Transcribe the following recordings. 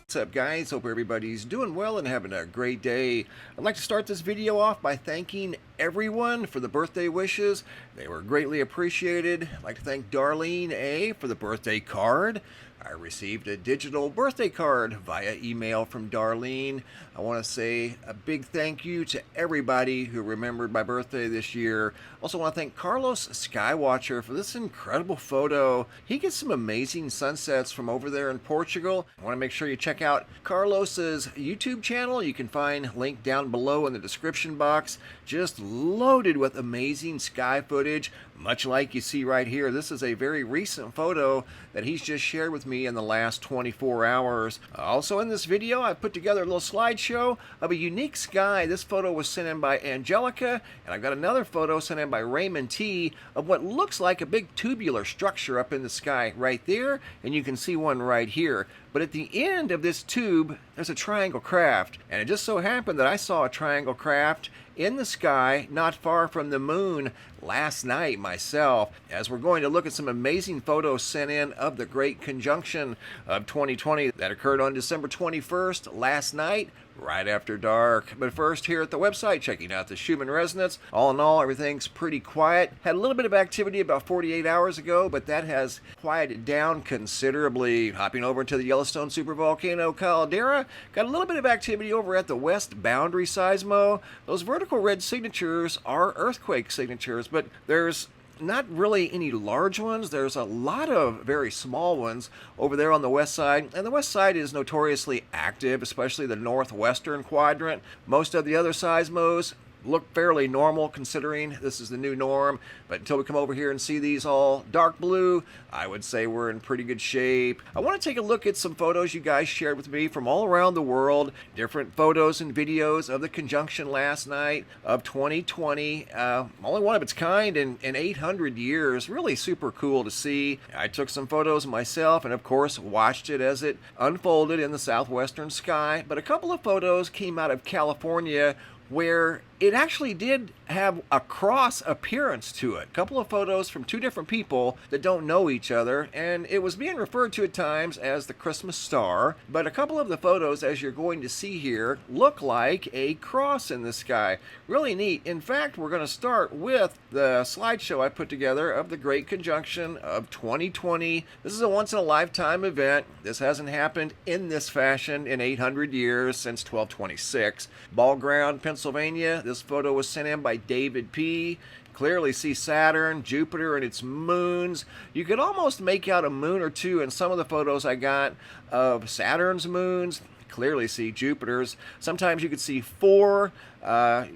What's up, guys? Hope everybody's doing well and having a great day. I'd like to start this video off by thanking everyone for the birthday wishes. They were greatly appreciated. I'd like to thank Darlene A for the birthday card. I received a digital birthday card via email from Darlene. I want to say a big thank you to everybody who remembered my birthday this year. Also want to thank Carlos SkyWatcher for this incredible photo. He gets some amazing sunsets from over there in Portugal. I want to make sure you check out Carlos's YouTube channel. You can find link down below in the description box. Just loaded with amazing sky footage, much like you see right here. This is a very recent photo that he's just shared with me in the last 24 hours. Also in this video, I put together a little slideshow of a unique sky. This photo was sent in by Angelica, and I've got another photo sent in by Raymond T of what looks like a big tubular structure up in the sky right there, and you can see one right here. But at the end of this tube, there's a triangle craft, and it just so happened that I saw a triangle craft in the sky not far from the moon last night myself, as we're going to look at some amazing photos sent in of the Great Conjunction of 2020 that occurred on December 21st last night, right after dark. But first, here at the website, checking out the Schumann resonance. All in all, everything's pretty quiet. Had a little bit of activity about 48 hours ago, but that has quieted down considerably. Hopping over to the Yellowstone supervolcano caldera, got a little bit of activity over at the west boundary seismo. Those vertical red signatures are earthquake signatures, but there's not really any large ones. There's a lot of very small ones over there on the west side, and the west side is notoriously active, especially the northwestern quadrant. Most of the other seismos look fairly normal considering this is the new norm, but until we come over here and see these all dark blue, I would say we're in pretty good shape. I want to take a look at some photos you guys shared with me from all around the world, different photos and videos of the conjunction last night of 2020. Only one of its kind in 800 years. Really super cool to see. I took some photos myself and of course watched it as it unfolded in the southwestern sky, but a couple of photos came out of California where it actually did have a cross appearance to it. A couple of photos from two different people that don't know each other, and it was being referred to at times as the Christmas star, but a couple of the photos, as you're going to see here, look like a cross in the sky. Really neat. In fact, we're going to start with the slideshow I put together of the Great Conjunction of 2020. This is a once-in-a-lifetime event. This hasn't happened in this fashion in 800 years since 1226. Ball Ground, Pennsylvania. This photo was sent in by David P. Clearly see Saturn, Jupiter, and its moons. You could almost make out a moon or two in some of the photos I got of Saturn's moons. Clearly see Jupiter's. Sometimes you could see four.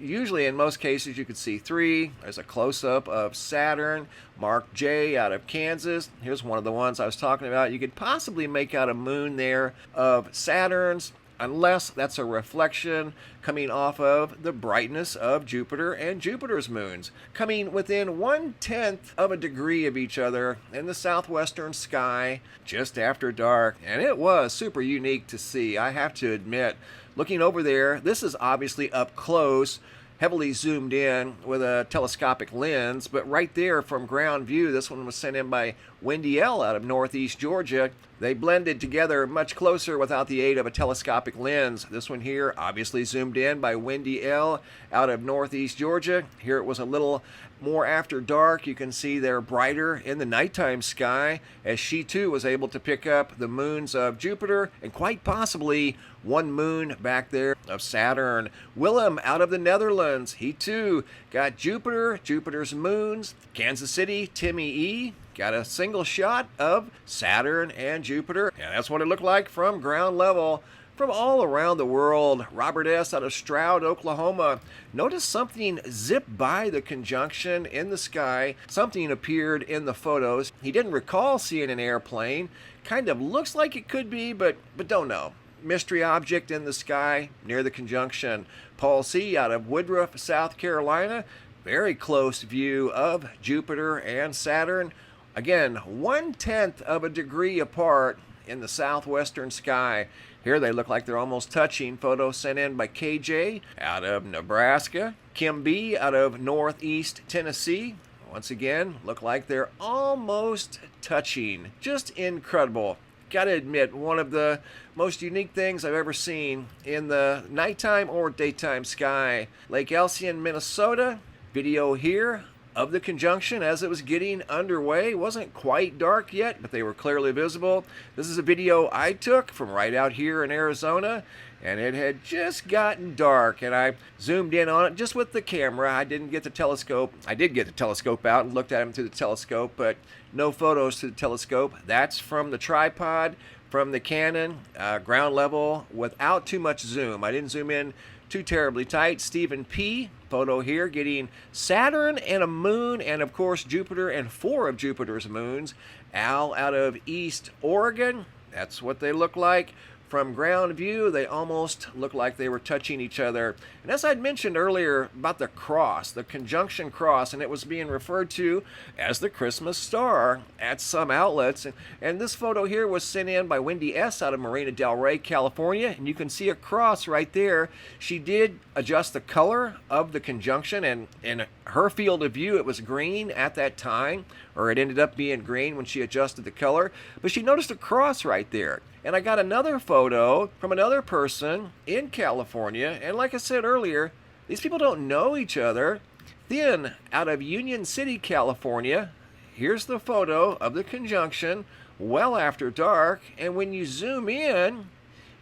Usually in most cases you could see three. There's a close-up of Saturn. Mark J out of Kansas. Here's one of the ones I was talking about. You could possibly make out a moon there of Saturn's, unless that's a reflection coming off of the brightness of Jupiter and Jupiter's moons, coming within 1/10 of a degree of each other in the southwestern sky just after dark. And it was super unique to see, I have to admit. Looking over there, this is obviously up close, heavily zoomed in with a telescopic lens, but right there from ground view, this one was sent in by Wendy L out of northeast Georgia. They blended together much closer without the aid of a telescopic lens. This one here, obviously zoomed in by Wendy L out of northeast Georgia. Here it was a little more after dark. You can see they're brighter in the nighttime sky, as she too was able to pick up the moons of Jupiter and quite possibly one moon back there of Saturn. Willem out of the Netherlands, he too got Jupiter, Jupiter's moons. Kansas City, Timmy E got a single shot of Saturn and Jupiter, and that's what it looked like from ground level. From all around the world, Robert S. out of Stroud, Oklahoma. Notice something zip by the conjunction in the sky. Something appeared in the photos. He didn't recall seeing an airplane. Kind of looks like it could be, but don't know. Mystery object in the sky near the conjunction. Paul C. out of Woodruff, South Carolina. Very close view of Jupiter and Saturn. Again, 1/10 of a degree apart in the southwestern sky. Here they look like they're almost touching. Photo sent in by KJ out of Nebraska. Kim B out of northeast Tennessee. Once again, look like they're almost touching. Just incredible. gotta admit, one of the most unique things I've ever seen in the nighttime or daytime sky. Lake Elsian, Minnesota. Video here of the conjunction as it was getting underway. It wasn't quite dark yet, but they were clearly visible. This is a video I took from right out here in Arizona, and it had just gotten dark, and I zoomed in on it just with the camera. I didn't get the telescope. I did get the telescope out and looked at them through the telescope, but no photos through the telescope. That's from the tripod, from the Canon, ground level, without too much zoom. I didn't zoom in too terribly tight. Stephen P. photo here getting Saturn and a moon, and of course Jupiter and 4 of Jupiter's moons. Al out of East Oregon. That's what they look like. From ground view, they almost look like they were touching each other. And as I'd mentioned earlier about the cross, the conjunction cross, and it was being referred to as the Christmas star at some outlets. And this photo here was sent in by Wendy S. out of Marina Del Rey, California. And you can see a cross right there. She did adjust the color of the conjunction, and in her field of view, it was green at that time, or it ended up being green when she adjusted the color. But she noticed a cross right there. And I got another photo from another person in California. And like I said earlier, these people don't know each other. Then, out of Union City, California, here's the photo of the conjunction well after dark. And when you zoom in,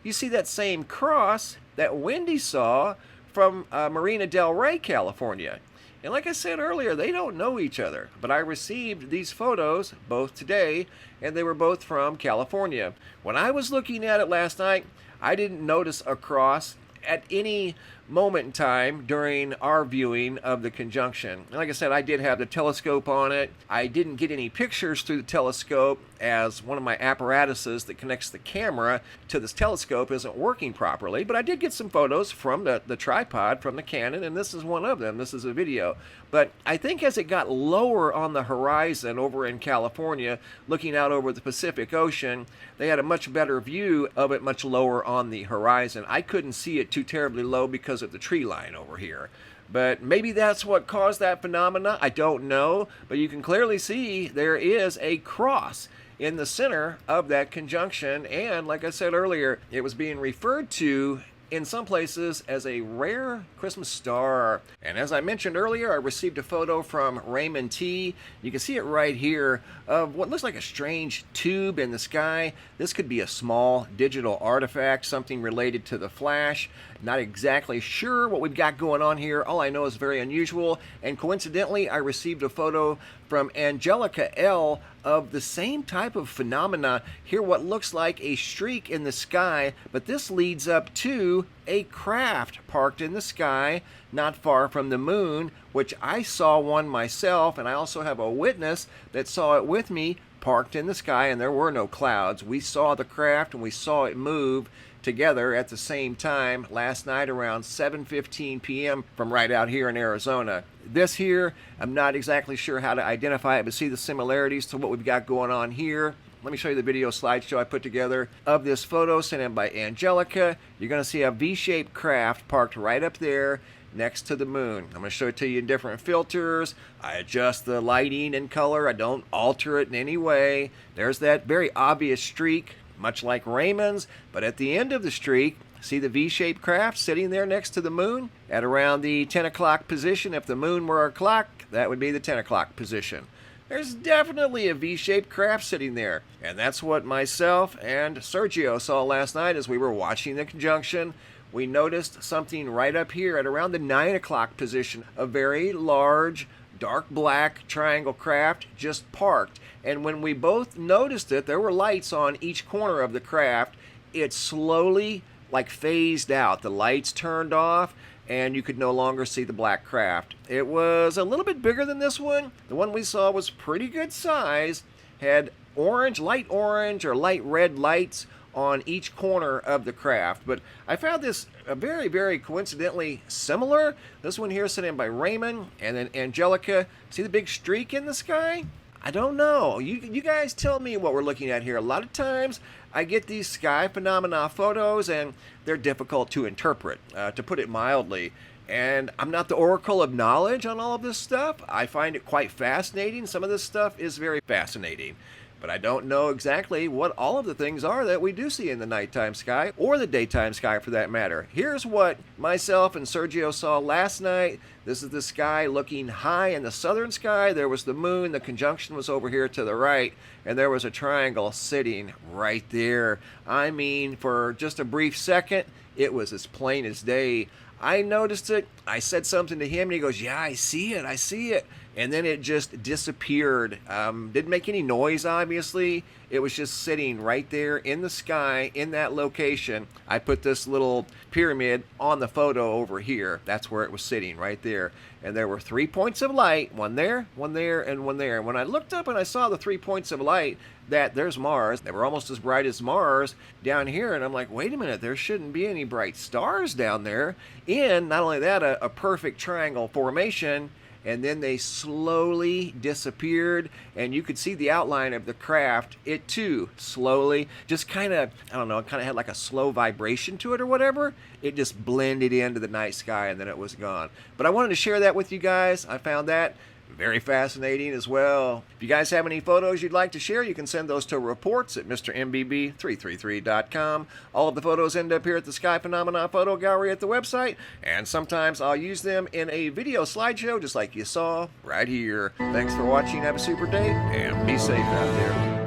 you see that same cross that Wendy saw from Marina Del Rey, California. And like I said earlier, they don't know each other. But I received these photos both today, and they were both from California. When I was looking at it last night, I didn't notice a cross at any moment in time during our viewing of the conjunction. And like I said, I did have the telescope on it. I didn't get any pictures through the telescope, as one of my apparatuses that connects the camera to this telescope isn't working properly, but I did get some photos from the tripod from the Canon, and this is one of them. This is a video. But I think as it got lower on the horizon over in California, looking out over the Pacific Ocean, they had a much better view of it much lower on the horizon. I couldn't see it too terribly low because of the tree line over here. But maybe that's what caused that phenomena. I don't know. But you can clearly see there is a cross in the center of that conjunction. And like I said earlier, it was being referred to in some places as a rare Christmas star. And as I mentioned earlier, I received a photo from Raymond T. You can see it right here of what looks like a strange tube in the sky. This could be a small digital artifact, something related to the flash. Not exactly sure what we've got going on here. All I know is very unusual. And coincidentally, I received a photo from Angelica L of the same type of phenomena. Here, what looks like a streak in the sky, but this leads up to a craft parked in the sky not far from the moon, which I saw one myself, and I also have a witness that saw it with me parked in the sky, and there were no clouds. We saw the craft and we saw it move together at the same time last night around 7:15 p.m. from right out here in Arizona. This here, I'm not exactly sure how to identify it, but see the similarities to what we've got going on here. Let me show you the video slideshow I put together of this photo sent in by Angelica. You're going to see a V-shaped craft parked right up there next to the moon. I'm going to show it to you in different filters. I adjust the lighting and color. I don't alter it in any way. There's that very obvious streak, much like Raymond's, but at the end of the streak, see the V-shaped craft sitting there next to the moon at around the 10 o'clock position. If the moon were a clock, that would be the 10 o'clock position. There's definitely a V-shaped craft sitting there. And that's what myself and Sergio saw last night as we were watching the conjunction. We noticed something right up here at around the 9 o'clock position. A very large, dark black triangle craft just parked. And when we both noticed it, there were lights on each corner of the craft. It slowly, phased out. The lights turned off, and you could no longer see the black craft. It was a little bit bigger than this one. The one we saw was pretty good size, had light orange or light red lights on each corner of the craft. But I found this very, very coincidentally similar. This one here sent in by Raymond, and then Angelica. See the big streak in the sky? I don't know. You guys tell me what we're looking at here. A lot of times I get these sky phenomena photos, and they're difficult to interpret, to put it mildly. And I'm not the oracle of knowledge on all of this stuff. I find it quite fascinating. Some of this stuff is very fascinating. but I don't know exactly what all of the things are that we do see in the nighttime sky, or the daytime sky for that matter. Here's what myself and Sergio saw last night. This is the sky looking high in the southern sky. There was the moon, the conjunction was over here to the right, and there was a triangle sitting right there. I mean, for just a brief second, it was as plain as day. I noticed it. I said something to him, and he goes, "Yeah, I see it. I see it." And then it just disappeared. Didn't make any noise, obviously. It was just sitting right there in the sky in that location. I put this little pyramid on the photo over here. That's where it was sitting, right there. And there were 3 points of light, one there, and one there. And when I looked up and I saw the 3 points of light, there's Mars. They were almost as bright as Mars down here. And I'm like, wait a minute, there shouldn't be any bright stars down there. And not only that, a perfect triangle formation. And then they slowly disappeared, and you could see the outline of the craft. It too slowly just kind of, I don't know, it kind of had like a slow vibration to it or whatever. It just blended into the night sky, and then it was gone. But I wanted to share that with you guys. I found that very fascinating as well. If you guys have any photos you'd like to share, you can send those to reports at mrmbb333.com. All of the photos end up here at the Sky Phenomena Photo Gallery at the website, and sometimes I'll use them in a video slideshow just like you saw right here. Thanks for watching. Have a super day, and be safe out there.